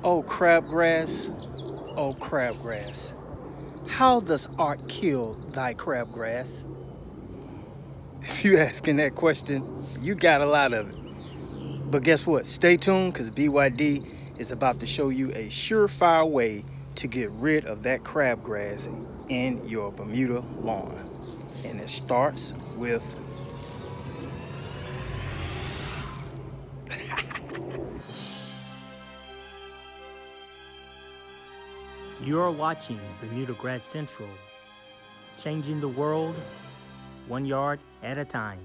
Oh, crabgrass, oh, crabgrass. How does art kill thy crabgrass? If you asking that question, you got a lot of it. But guess what? Stay tuned because BYD is about to show you a surefire way to get rid of that crabgrass in your Bermuda lawn. And it starts with You're watching Bermuda Grad Central, changing the world 1 yard at a time.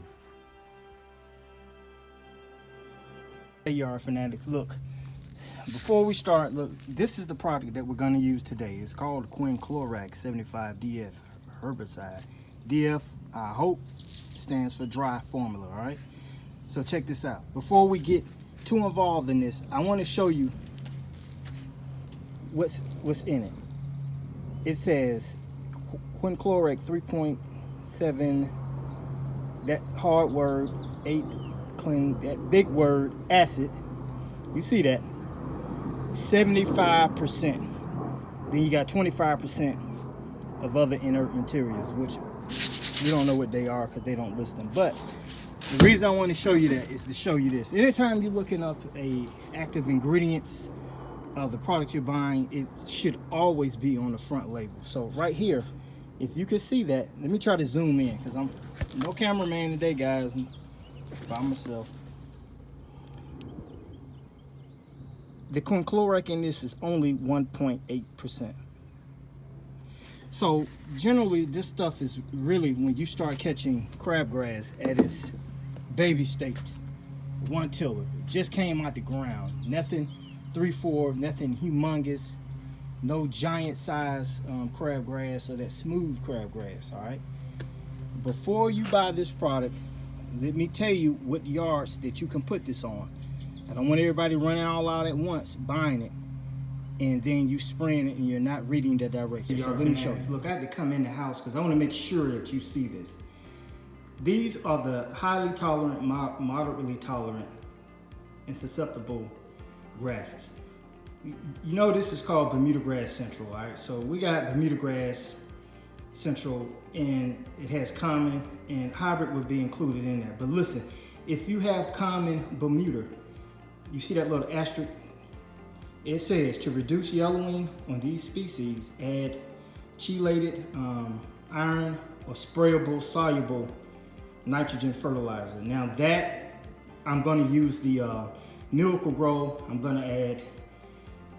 Hey, yard fanatics. Look, before we start, look, this is the product that we're going to use today. It's called Quinclorac 75 DF herbicide. DF, I hope, stands for dry formula, all right? So check this out. Before we get too involved in this, I want to show you what's in it. It says Quinclorac 3.7, that hard word, 8, that big word, acid. You see that? 75%. Then you got 25% of other inert materials, which we don't know what they are because they don't list them. But the reason I want to show you that is to show you this. Anytime you're looking up a active ingredients of the product you're buying, it should always be on the front label. So right here, if you can see that, let me try to zoom in because I'm no cameraman today, guys. I'm by myself. The Quinclorac in this is only 1.8%. So generally this stuff is really, when you start catching crabgrass at its baby state, one tiller, it just came out the ground, nothing 3-4, nothing humongous, no giant size crabgrass or that smooth crabgrass. All right, before you buy this product, let me tell you what yards that you can put this on. I don't want everybody running all out at once buying it and then you spraying it and you're not reading the directions. So let me show you. Look, I had to come in the house because I want to make sure that you see this. These are the highly tolerant, moderately tolerant, and susceptible grasses. You know this is called Bermuda Grass Central, all right? So we got Bermuda Grass Central, and it has common, and hybrid would be included in that. But listen, if you have common Bermuda, you see that little asterisk? It says to reduce yellowing on these species, add chelated iron or sprayable soluble nitrogen fertilizer. Now that, I'm going to use the Miracle Grow. I'm going to add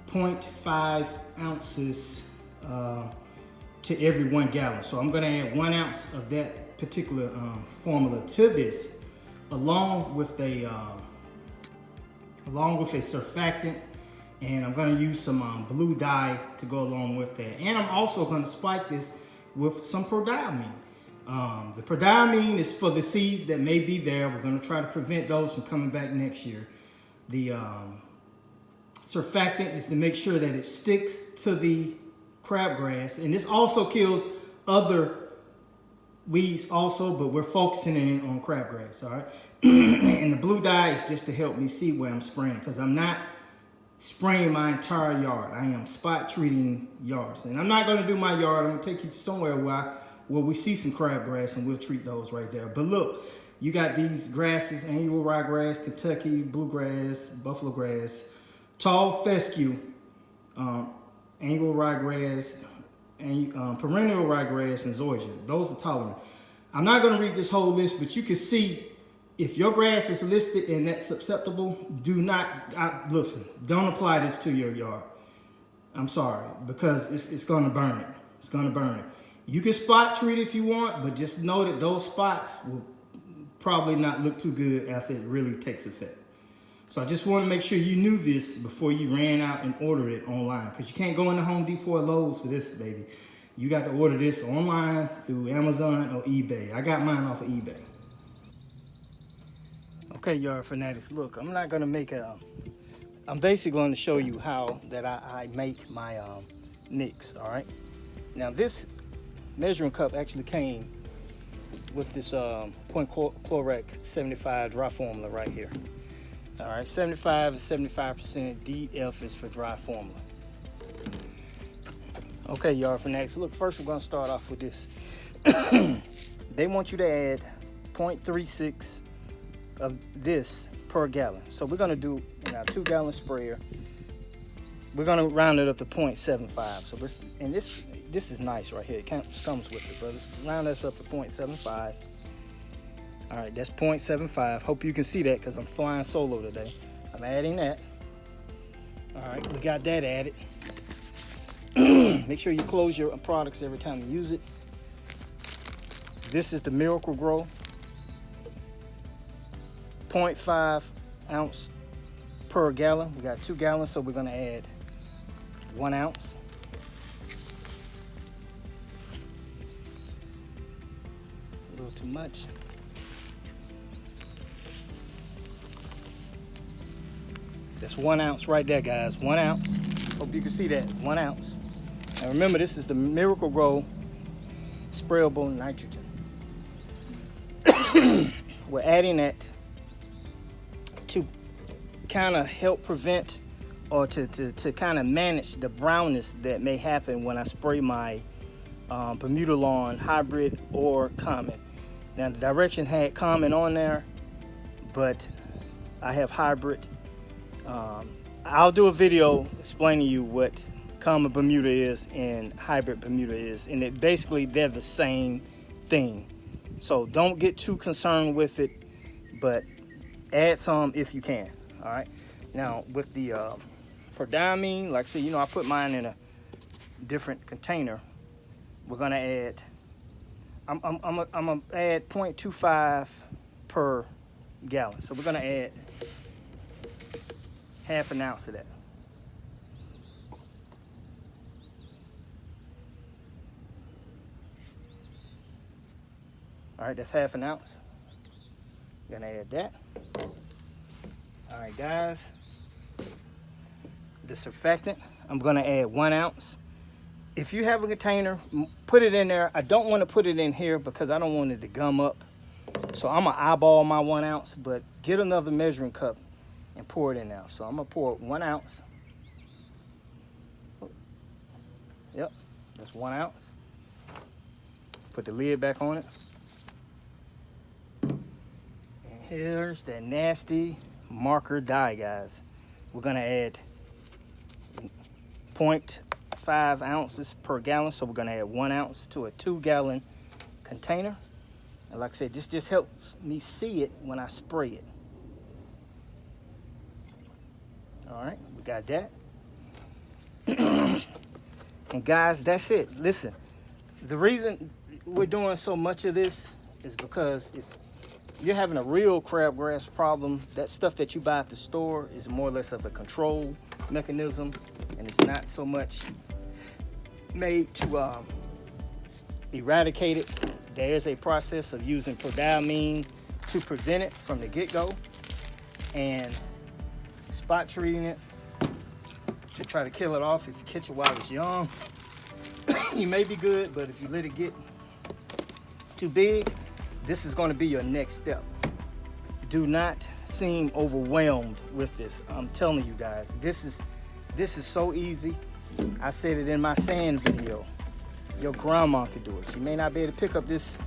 0.5 ounces to every 1 gallon. So I'm going to add 1 ounce of that particular formula to this, along with a surfactant, and I'm going to use some blue dye to go along with that. And I'm also going to spike this with some prodiamine. The prodiamine is for the seeds that may be there. We're going to try to prevent those from coming back next year. The surfactant is to make sure that it sticks to the crabgrass, and this also kills other weeds also, but we're focusing in on crabgrass, all right? And the blue dye is just to help me see where I'm spraying, because I'm not spraying my entire yard. I am spot treating yards, and I'm not going to do my yard. I'm going to take you to somewhere where we see some crabgrass, and we'll treat those right there. But look, you got these grasses: annual ryegrass, Kentucky bluegrass, buffalo grass, tall fescue, annual ryegrass, and perennial ryegrass, and zoysia. Those are tolerant. I'm not going to read this whole list, but you can see if your grass is listed and that's susceptible, do not listen. Don't apply this to your yard. I'm sorry, because it's going to burn it. It's going to burn it. You can spot treat if you want, but just know that those spots will probably not look too good after it really takes effect. So I just want to make sure you knew this before you ran out and ordered it online, because you can't go into Home Depot or Lowe's for this, baby. You got to order this online through Amazon or eBay. I got mine off of eBay. Okay, yard fanatics, look, I'm not going to make I'm basically going to show you how that I make my mix, all right? Now this measuring cup actually came with this Quinclorac 75 dry formula right here. All right, 75 is 75%. DF is for dry formula. Okay, yard fanatics. Look, first we're gonna start off with this. They want you to add 0.36 of this per gallon. So we're gonna do in our 2-gallon sprayer. We're gonna round it up to 0.75. So this is nice right here. It comes with it, but let's round this up to 0.75. All right, that's 0.75. Hope you can see that because I'm flying solo today. I'm adding that. All right, we got that added. Make sure you close your products every time you use it. This is the Miracle Grow. 0.5 ounce per gallon. We got 2 gallons, so we're gonna add 1 ounce. A little too much. That's 1 ounce right there, guys. 1 ounce. Hope you can see that. 1 ounce. And remember, this is the Miracle Grow sprayable nitrogen. We're adding that to kind of help prevent or to kind of manage the brownness that may happen when I spray my Bermuda lawn hybrid or common. Now the direction had common on there, but I have hybrid. I'll do a video explaining you what common Bermuda is and hybrid Bermuda is, and they're the same thing. So don't get too concerned with it, but add some if you can. All right. Now with the pro.now, like I said, I put mine in a different container. We're gonna add. I'm gonna add 0.25 per gallon. So we're gonna add half an ounce of that. All right, that's half an ounce. Gonna add that. All right, guys. The surfactant, I'm gonna add 1 ounce. If you have a container, put it in there. I don't want to put it in here because I don't want it to gum up. So I'm gonna eyeball my 1 ounce, but get another measuring cup and pour it in there. So I'm gonna pour 1 ounce. Yep, that's 1 ounce. Put the lid back on it. And here's that nasty marker dye, guys. We're gonna add 0.5 ounces per gallon. So we're gonna add 1 ounce to a 2-gallon container. And like I said, this just helps me see it when I spray it. All right, we got that. And guys, that's it. Listen, the reason we're doing so much of this is because if you're having a real crabgrass problem, that stuff that you buy at the store is more or less of a control mechanism, and it's not so much made to eradicate it. There's a process of using pro.now to prevent it from the get-go, and spot treating it to try to kill it off. If you catch it while it's young, you may be good, but if you let it get too big, this is going to be your next step. Do not seem overwhelmed with this. I'm telling you guys, this is so easy. I said it in my sand video. Your grandma could do it. She may not be able to pick up this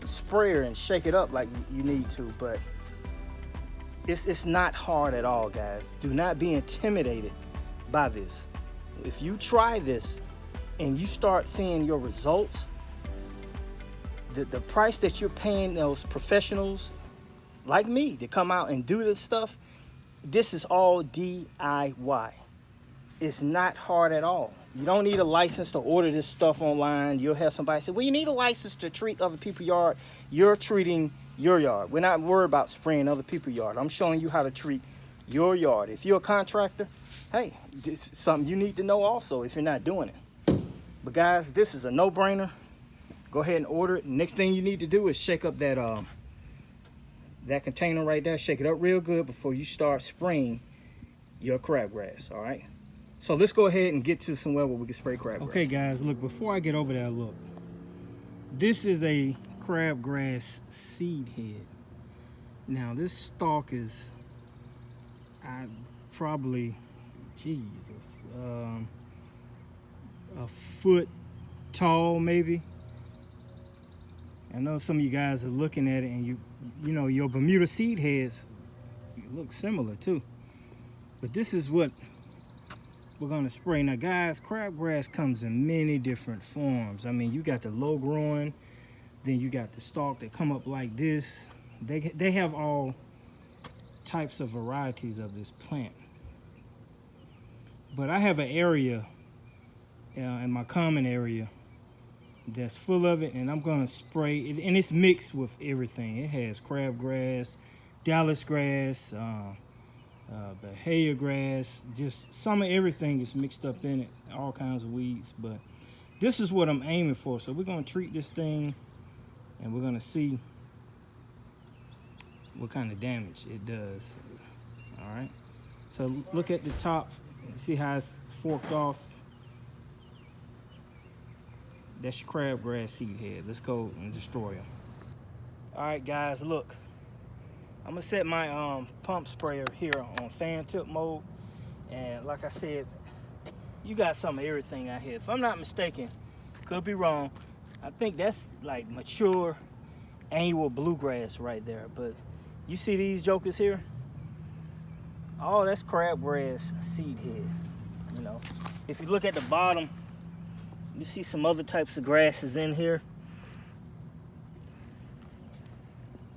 sprayer and shake it up like you need to, but it's not hard at all, guys. Do not be intimidated by this. If you try this and you start seeing your results, the price that you're paying those professionals like me to come out and do this stuff, this is all DIY. It's not hard at all. You don't need a license to order this stuff online. You'll have somebody say, well, you need a license to treat other people's yard. You're treating your yard. We're not worried about spraying other people's yard. I'm showing you how to treat your yard. If you're a contractor, hey, this is something you need to know also if you're not doing it. But guys, this is a no-brainer. Go ahead and order it. Next thing you need to do is shake up that container right there. Shake it up real good before you start spraying your crabgrass, all right? So let's go ahead and get to somewhere where we can spray crabgrass. Okay, guys, look, before I get over there, look. This is a crabgrass seed head. Now, this stalk is probably, Jesus, a foot tall maybe. I know some of you guys are looking at it, and you know your Bermuda seed heads look similar too. But this is what we're gonna spray. Now guys, crabgrass comes in many different forms. I mean, you got the low growing, then you got the stalk that come up like this. They have all types of varieties of this plant. But I have an area in my common area that's full of it, and I'm gonna spray it, and it's mixed with everything. It has crabgrass, Dallas grass, Bahia grass, just some of everything is mixed up in it, all kinds of weeds. But this is what I'm aiming for. So we're gonna treat this thing, and we're gonna see what kind of damage it does. All right, so look at the top, see how it's forked off. That's your crabgrass seed head. Let's go and destroy them. All right, guys, look. I'm gonna set my pump sprayer here on fan tip mode, and like I said, you got some of everything out here. If I'm not mistaken, could be wrong, I think that's like mature annual bluegrass right there. But you see these jokers here? Oh, that's crabgrass seed head. You know, if you look at the bottom, you see some other types of grasses in here.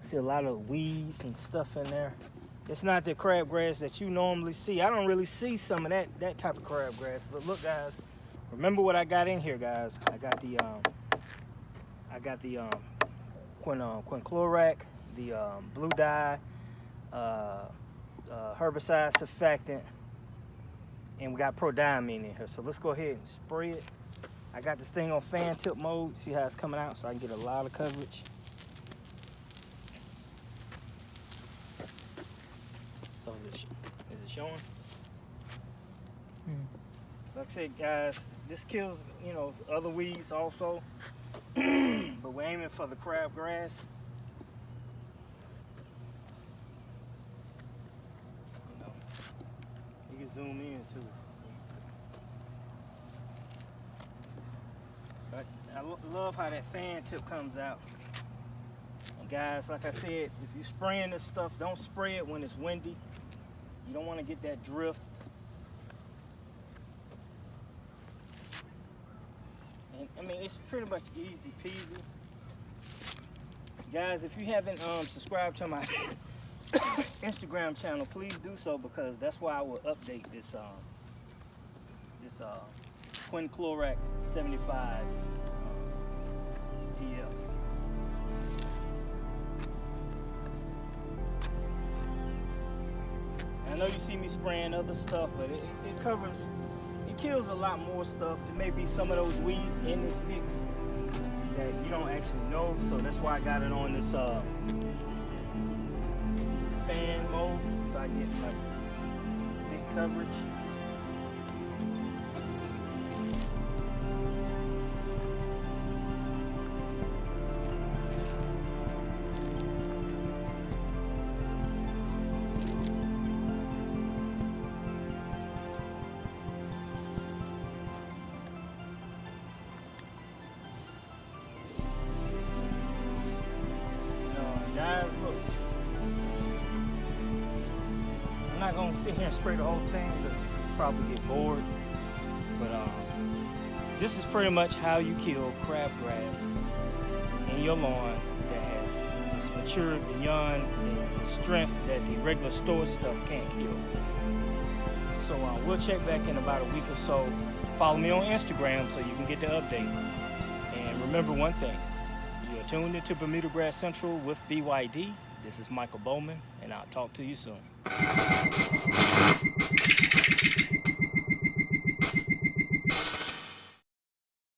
See a lot of weeds and stuff in there. It's not the crabgrass that you normally see. I don't really see some of that type of crabgrass. But look, guys, remember what I got in here, guys. I got the Quinclorac, the blue dye, herbicide surfactant, and we got pro.now in here. So let's go ahead and spray it. I got this thing on fan tip mode. See how it's coming out, so I can get a lot of coverage. So is it showing? Like I said, guys, this kills, you know, other weeds also. But we're aiming for the crabgrass. You know, you can zoom in too. But I love how that fan tip comes out. And guys, like I said, if you're spraying this stuff, don't spray it when it's windy. You don't want to get that drift. And I mean, it's pretty much easy peasy. Guys, if you haven't subscribed to my Instagram channel, please do so, because that's why I will update this Quinclorac 75 DL. I know you see me spraying other stuff, but it covers, it kills a lot more stuff. It may be some of those weeds in this mix that you don't actually know, so that's why I got it on this fan mode, so I get like big coverage. Guys, look, I'm not gonna sit here and spray the whole thing because you'll probably get bored. But this is pretty much how you kill crabgrass in your lawn that has just matured beyond the strength that the regular store stuff can't kill. So we'll check back in about a week or so. Follow me on Instagram so you can get the update. And remember one thing. You're tuned into Bermuda Grass Central with BYD. This is Michael Bowman, and I'll talk to you soon.